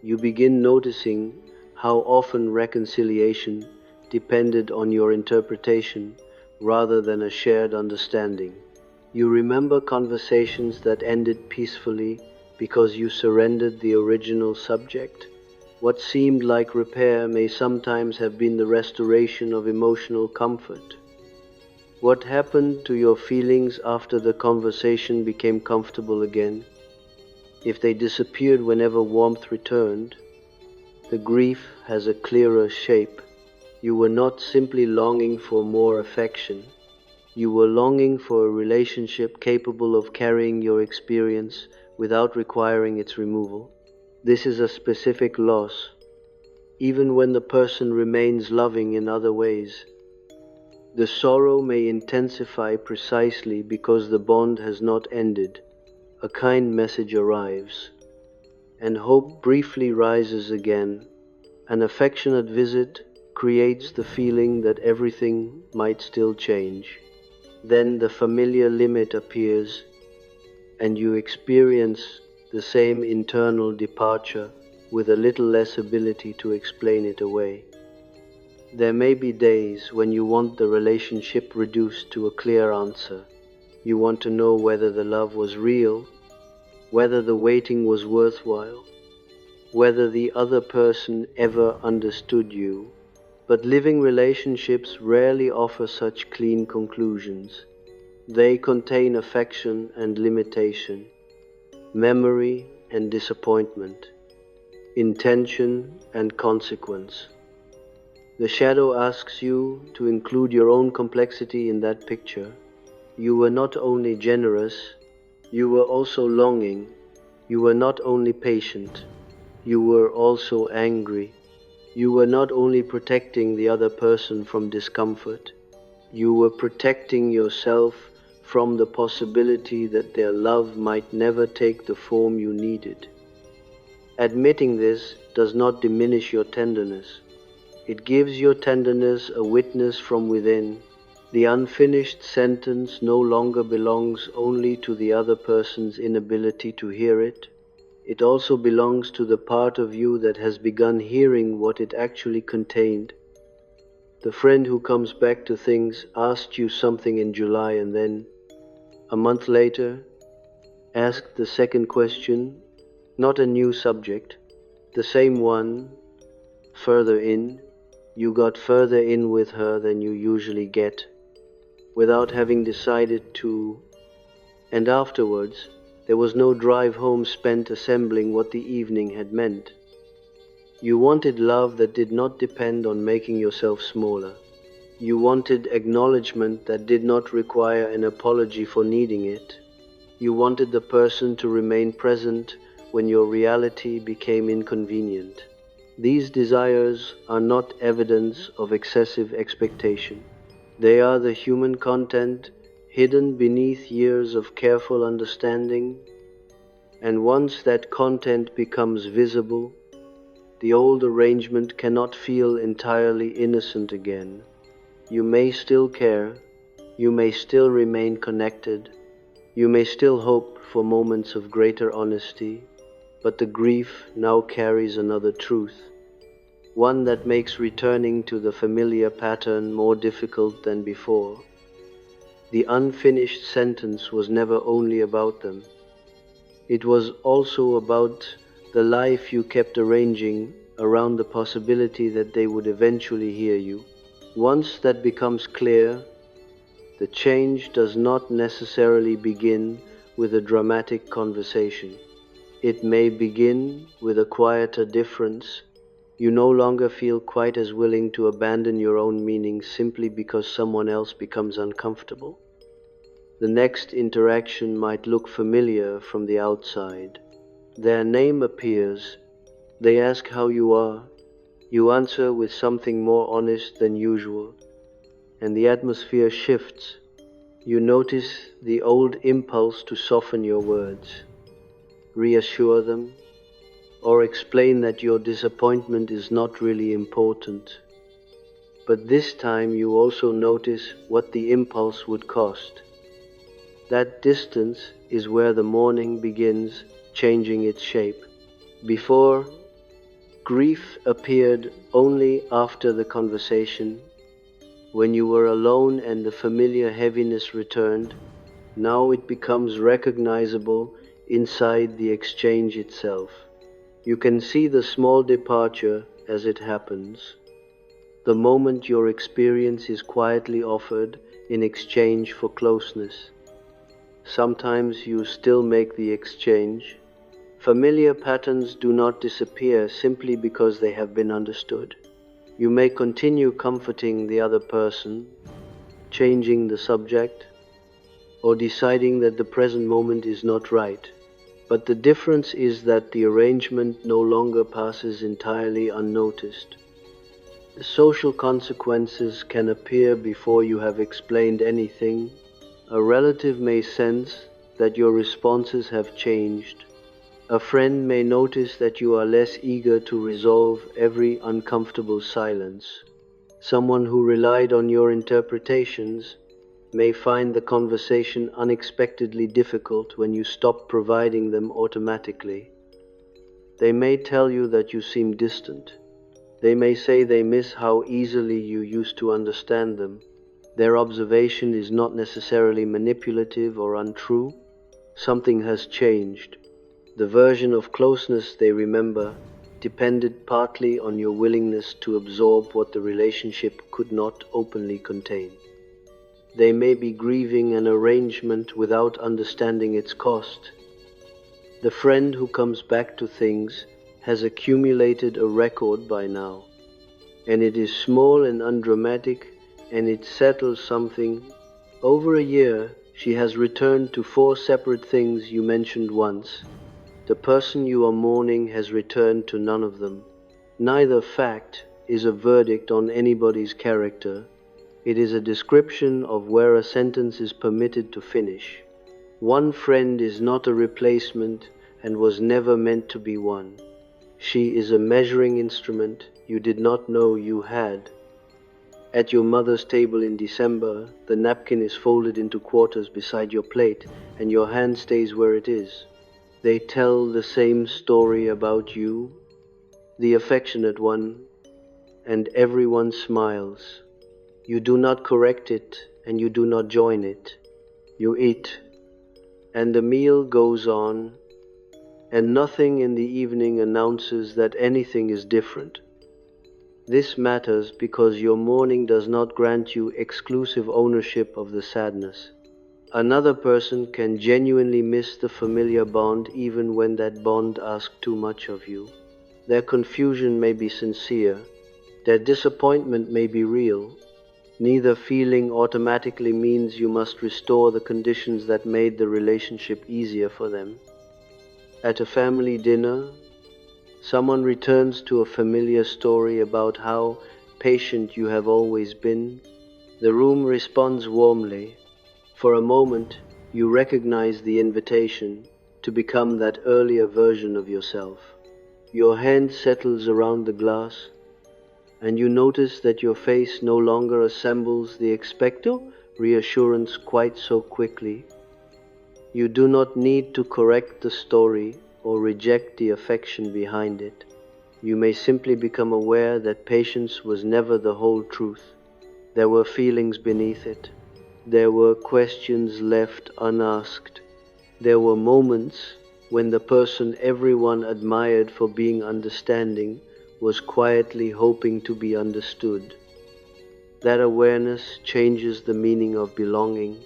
You begin noticing how often reconciliation depended on your interpretation rather than a shared understanding. You remember conversations that ended peacefully because you surrendered the original subject. What seemed like repair may sometimes have been the restoration of emotional comfort. What happened to your feelings after the conversation became comfortable again? If they disappeared whenever warmth returned, the grief has a clearer shape. You were not simply longing for more affection. You were longing for a relationship capable of carrying your experience without requiring its removal. This is a specific loss, even when the person remains loving in other ways. The sorrow may intensify precisely because the bond has not ended. A kind message arrives, and hope briefly rises again. An affectionate visit creates the feeling that everything might still change. Then the familiar limit appears, and you experience the same internal departure with a little less ability to explain it away. There may be days when you want the relationship reduced to a clear answer. You want to know whether the love was real, whether the waiting was worthwhile, whether the other person ever understood you. But living relationships rarely offer such clean conclusions. They contain affection and limitation, memory and disappointment, intention and consequence. The shadow asks you to include your own complexity in that picture. You were not only generous, you were also longing. You were not only patient, you were also angry. You were not only protecting the other person from discomfort, you were protecting yourself from the possibility that their love might never take the form you needed. Admitting this does not diminish your tenderness. It gives your tenderness a witness from within. The unfinished sentence no longer belongs only to the other person's inability to hear it. It also belongs to the part of you that has begun hearing what it actually contained. The friend who comes back to things asked you something in July and then, a month later, asked the second question, not a new subject, the same one, further in. You got further in with her than you usually get, without having decided to, and afterwards, there was no drive home spent assembling what the evening had meant. You wanted love that did not depend on making yourself smaller. You wanted acknowledgement that did not require an apology for needing it. You wanted the person to remain present when your reality became inconvenient. These desires are not evidence of excessive expectation. They are the human content hidden beneath years of careful understanding, and once that content becomes visible, the old arrangement cannot feel entirely innocent again. You may still care, you may still remain connected, you may still hope for moments of greater honesty, but the grief now carries another truth, one that makes returning to the familiar pattern more difficult than before. The unfinished sentence was never only about them. It was also about the life you kept arranging around the possibility that they would eventually hear you. Once that becomes clear, the change does not necessarily begin with a dramatic conversation. It may begin with a quieter difference. You no longer feel quite as willing to abandon your own meaning simply because someone else becomes uncomfortable. The next interaction might look familiar from the outside. Their name appears. They ask how you are. You answer with something more honest than usual, and the atmosphere shifts. You notice the old impulse to soften your words, reassure them, or explain that your disappointment is not really important. but this time you also notice what the impulse would cost. That distance is where the mourning begins changing its shape. Before, grief appeared only after the conversation, when you were alone and the familiar heaviness returned. Now it becomes recognizable inside the exchange itself. You can see the small departure as it happens, the moment your experience is quietly offered in exchange for closeness. Sometimes you still make the exchange. Familiar patterns do not disappear simply because they have been understood. You may continue comforting the other person, changing the subject, or deciding that the present moment is not right. But the difference is that the arrangement no longer passes entirely unnoticed. The social consequences can appear before you have explained anything. A relative may sense that your responses have changed. A friend may notice that you are less eager to resolve every uncomfortable silence. Someone who relied on your interpretations may find the conversation unexpectedly difficult when you stop providing them automatically. They may tell you that you seem distant. They may say they miss how easily you used to understand them. Their observation is not necessarily manipulative or untrue. Something has changed. The version of closeness they remember depended partly on your willingness to absorb what the relationship could not openly contain. They may be grieving an arrangement without understanding its cost. The friend who comes back to things has accumulated a record by now, and it is small and undramatic, and it settles something. Over a year, she has returned to 4 separate things you mentioned once. The person you are mourning has returned to none of them. Neither fact is a verdict on anybody's character. It is a description of where a sentence is permitted to finish. One friend is not a replacement and was never meant to be one. She is a measuring instrument you did not know you had. At your mother's table in December, the napkin is folded into quarters beside your plate, and your hand stays where it is. They tell the same story about you, the affectionate one, and everyone smiles. You do not correct it, and you do not join it. You eat, and the meal goes on, and nothing in the evening announces that anything is different. This matters because your mourning does not grant you exclusive ownership of the sadness. Another person can genuinely miss the familiar bond even when that bond asks too much of you. Their confusion may be sincere, their disappointment may be real. Neither feeling automatically means you must restore the conditions that made the relationship easier for them. At a family dinner, someone returns to a familiar story about how patient you have always been. The room responds warmly. For a moment, you recognize the invitation to become that earlier version of yourself. Your hand settles around the glass, and you notice that your face no longer assembles the expected reassurance quite so quickly. You do not need to correct the story or reject the affection behind it. You may simply become aware that patience was never the whole truth. There were feelings beneath it. There were questions left unasked. There were moments when the person everyone admired for being understanding was quietly hoping to be understood. That awareness changes the meaning of belonging.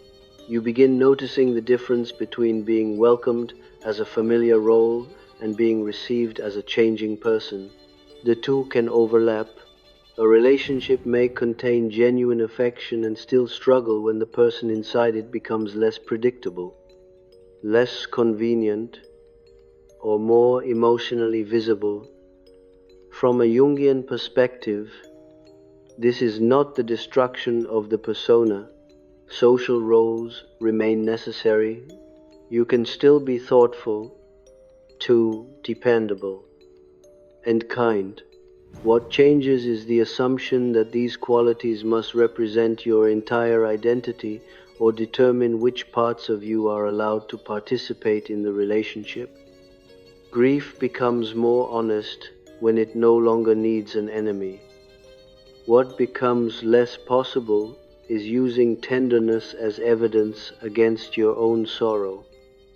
You begin noticing the difference between being welcomed as a familiar role and being received as a changing person. The two can overlap. A relationship may contain genuine affection and still struggle when the person inside it becomes less predictable, less convenient, or more emotionally visible. From a Jungian perspective, this is not the destruction of the persona. Social roles remain necessary. You can still be thoughtful, too dependable, and kind. What changes is the assumption that these qualities must represent your entire identity or determine which parts of you are allowed to participate in the relationship. Grief becomes more honest when it no longer needs an enemy. What becomes less possible is using tenderness as evidence against your own sorrow.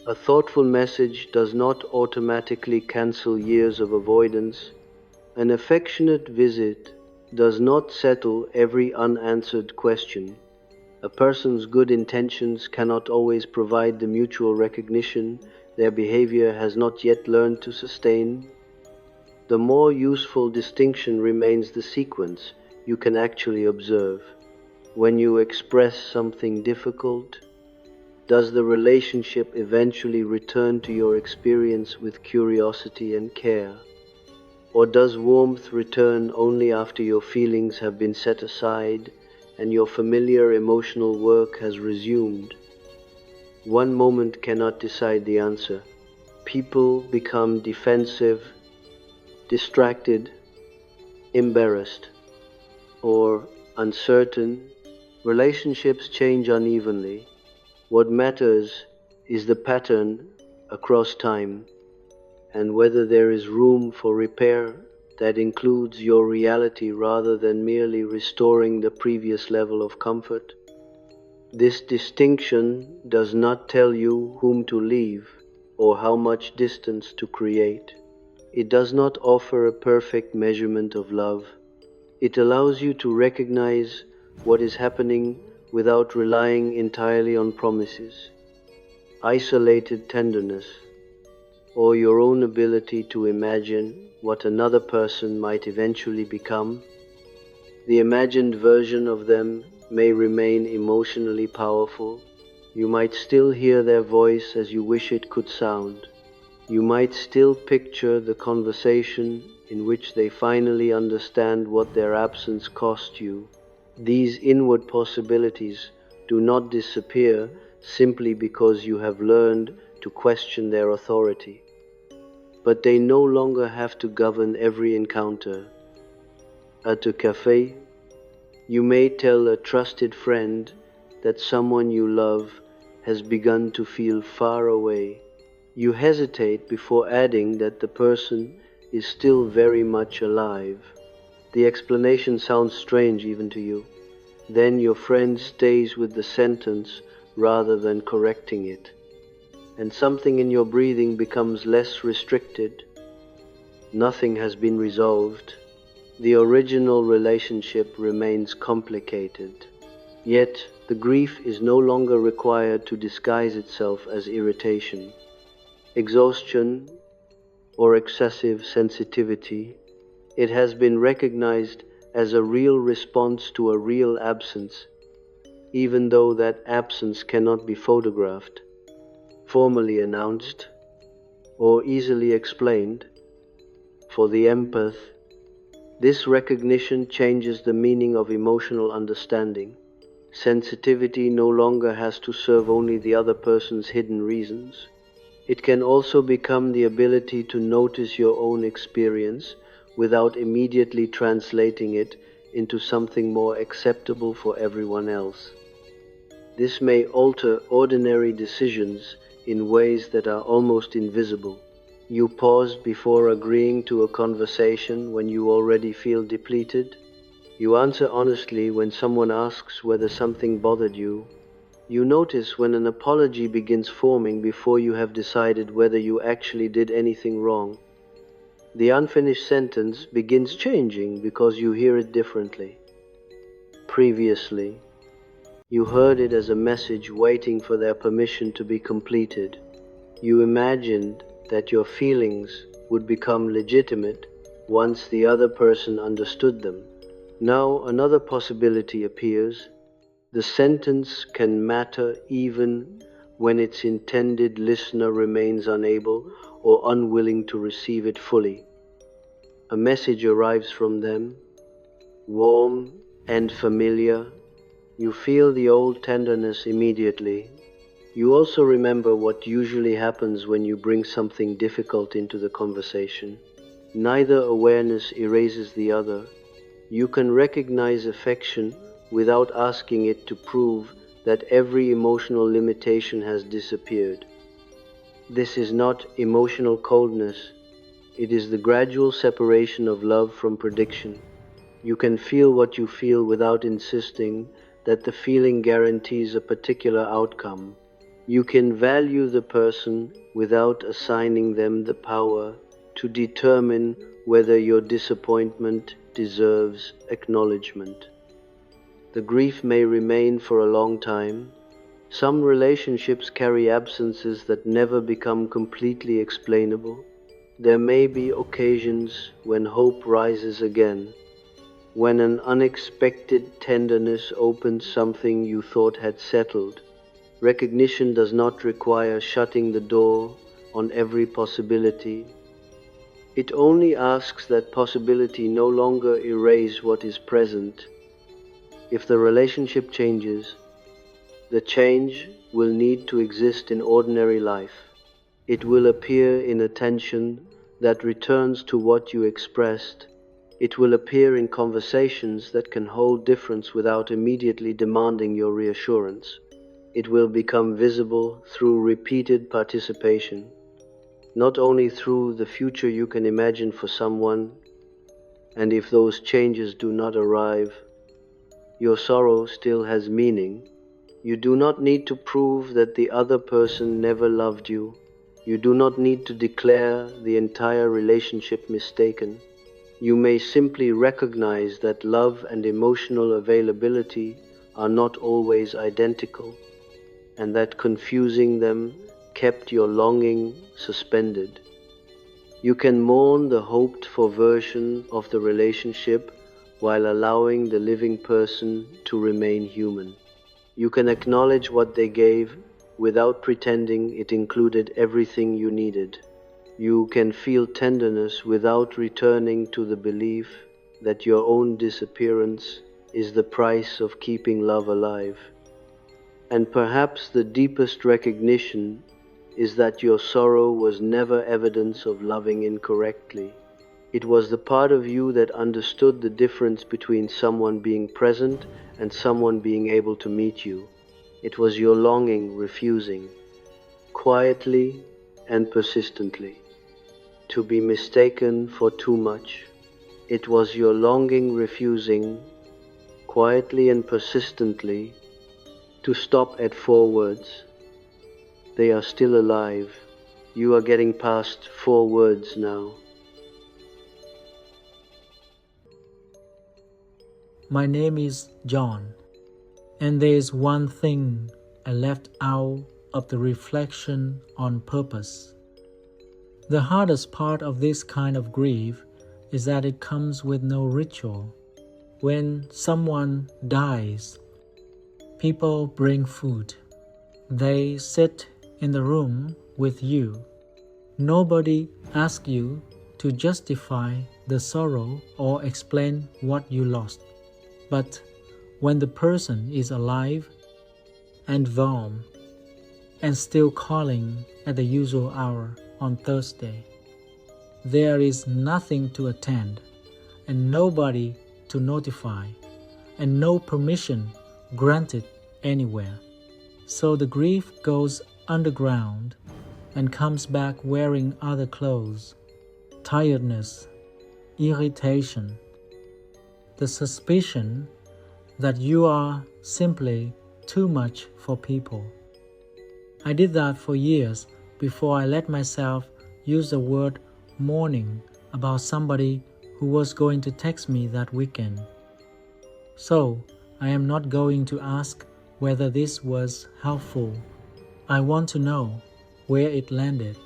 A thoughtful message does not automatically cancel years of avoidance. An affectionate visit does not settle every unanswered question. A person's good intentions cannot always provide the mutual recognition their behavior has not yet learned to sustain. The more useful distinction remains the sequence you can actually observe. When you express something difficult, does the relationship eventually return to your experience with curiosity and care? Or does warmth return only after your feelings have been set aside and your familiar emotional work has resumed? One moment cannot decide the answer. People become defensive, distracted, embarrassed, or uncertain. Relationships change unevenly. What matters is the pattern across time, and whether there is room for repair that includes your reality rather than merely restoring the previous level of comfort. This distinction does not tell you whom to leave or how much distance to create. It does not offer a perfect measurement of love. It allows you to recognize what is happening without relying entirely on promises, isolated tenderness, or your own ability to imagine what another person might eventually become. The imagined version of them may remain emotionally powerful. You might still hear their voice as you wish it could sound. You might still picture the conversation in which they finally understand what their absence cost you. These inward possibilities do not disappear simply because you have learned to question their authority. But they no longer have to govern every encounter. At a cafe, you may tell a trusted friend that someone you love has begun to feel far away. You hesitate before adding that the person is still very much alive. The explanation sounds strange even to you. Then your friend stays with the sentence rather than correcting it, and something in your breathing becomes less restricted. Nothing has been resolved. The original relationship remains complicated. Yet the grief is no longer required to disguise itself as irritation, exhaustion, or excessive sensitivity. It has been recognized as a real response to a real absence, even though that absence cannot be photographed, formally announced, or easily explained. For the empath, this recognition changes the meaning of emotional understanding. Sensitivity no longer has to serve only the other person's hidden reasons. It can also become the ability to notice your own experience without immediately translating it into something more acceptable for everyone else. This may alter ordinary decisions in ways that are almost invisible. You pause before agreeing to a conversation when you already feel depleted. You answer honestly when someone asks whether something bothered you. You notice when an apology begins forming before you have decided whether you actually did anything wrong. The unfinished sentence begins changing because you hear it differently. Previously, you heard it as a message waiting for their permission to be completed. You imagined that your feelings would become legitimate once the other person understood them. Now another possibility appears. The sentence can matter even when its intended listener remains unable or unwilling to receive it fully. A message arrives from them, warm and familiar. You feel the old tenderness immediately. You also remember what usually happens when you bring something difficult into the conversation. Neither awareness erases the other. You can recognize affection without asking it to prove that every emotional limitation has disappeared. This is not emotional coldness, it is the gradual separation of love from prediction. You can feel what you feel without insisting that the feeling guarantees a particular outcome. You can value the person without assigning them the power to determine whether your disappointment deserves acknowledgement. The grief may remain for a long time. Some relationships carry absences that never become completely explainable. There may be occasions when hope rises again, when an unexpected tenderness opens something you thought had settled. Recognition does not require shutting the door on every possibility. It only asks that possibility no longer erase what is present. If the relationship changes, the change will need to exist in ordinary life. It will appear in attention that returns to what you expressed. It will appear in conversations that can hold difference without immediately demanding your reassurance. It will become visible through repeated participation, not only through the future you can imagine for someone, and if those changes do not arrive, your sorrow still has meaning. You do not need to prove that the other person never loved you. You do not need to declare the entire relationship mistaken. You may simply recognize that love and emotional availability are not always identical, and that confusing them kept your longing suspended. You can mourn the hoped-for version of the relationship while allowing the living person to remain human. You can acknowledge what they gave without pretending it included everything you needed. You can feel tenderness without returning to the belief that your own disappearance is the price of keeping love alive. And perhaps the deepest recognition is that your sorrow was never evidence of loving incorrectly. It was the part of you that understood the difference between someone being present and someone being able to meet you. It was your longing refusing, quietly and persistently, to be mistaken for too much. It was your longing refusing, quietly and persistently, to stop at 4 words. They are still alive. You are getting past 4 words now. My name is John, and there is one thing I left out of the reflection on purpose. The hardest part of this kind of grief is that it comes with no ritual. When someone dies, people bring food. They sit in the room with you. Nobody asks you to justify the sorrow or explain what you lost. But when the person is alive and warm and still calling at the usual hour on Thursday, there is nothing to attend and nobody to notify and no permission granted anywhere. So the grief goes underground and comes back wearing other clothes, tiredness, irritation, the suspicion that you are simply too much for people. I did that for years before I let myself use the word mourning about somebody who was going to text me that weekend. So I am not going to ask whether this was helpful. I want to know where it landed.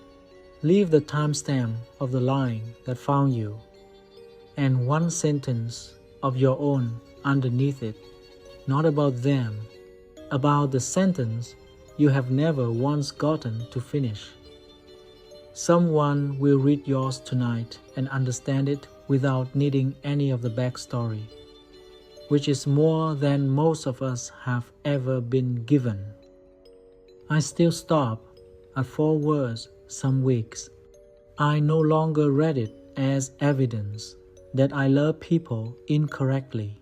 Leave the timestamp of the line that found you and one sentence of your own underneath it, not about them, about the sentence you have never once gotten to finish. Someone will read yours tonight and understand it without needing any of the backstory, which is more than most of us have ever been given. I still stop at 4 words some weeks. I no longer read it as evidence that I love people incorrectly.